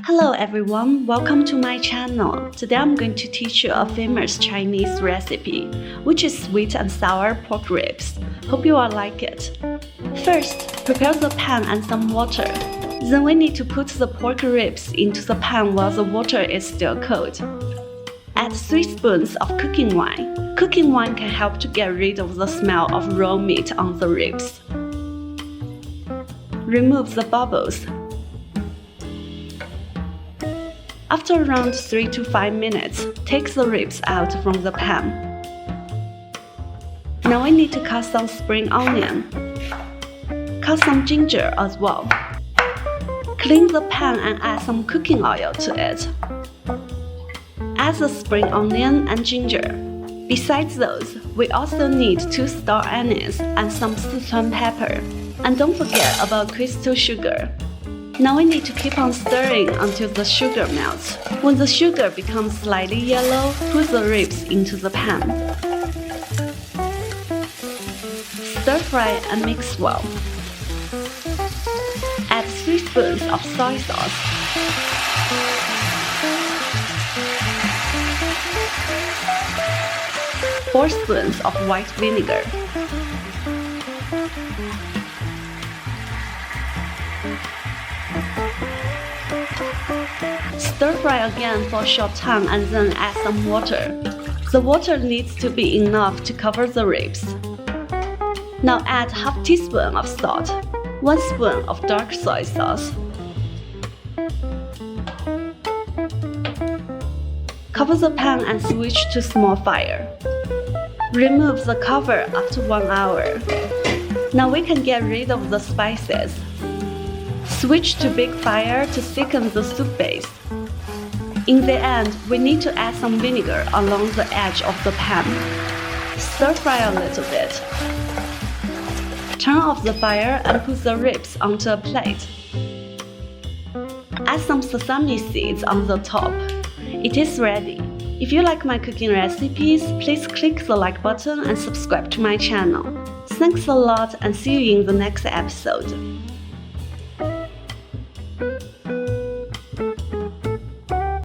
Hello everyone, welcome to my channel. Today I'm going to teach you a famous Chinese recipe, which is sweet and sour pork ribs. Hope you all like it. First, prepare the pan and some water. Then we need to put the pork ribs into the pan while the water is still cold. Add 3 spoons of cooking wine. Cooking wine can help to get rid of the smell of raw meat on the ribs. Remove the bubbles. After around 3 to 5 minutes, take the ribs out from the pan. Now we need to cut some spring onion. Cut some ginger as well. Clean the pan and add some cooking oil to it. Add the spring onion and ginger. Besides those, we also need 2 star anise and some Sichuan pepper. And don't forget about crystal sugar. Now we need to keep on stirring until the sugar melts. When the sugar becomes slightly yellow, put the ribs into the pan. Stir fry and mix well. Add 3 spoons of soy sauce. Four spoons of white vinegar. Stir fry again for a short time and then add some water. The water needs to be enough to cover the ribs. Now add half teaspoon of salt, 1 spoon of dark soy sauce. Cover the pan and switch to small fire. Remove the cover after 1 hour. Now we can get rid of the spices. Switch to big fire to thicken the soup base. In the end, we need to add some vinegar along the edge of the pan. Stir fry a little bit. Turn off the fire and put the ribs onto a plate. Add some sesame seeds on the top. It is ready. If you like my cooking recipes, please click the like button and subscribe to my channel. Thanks a lot and see you in the next episode.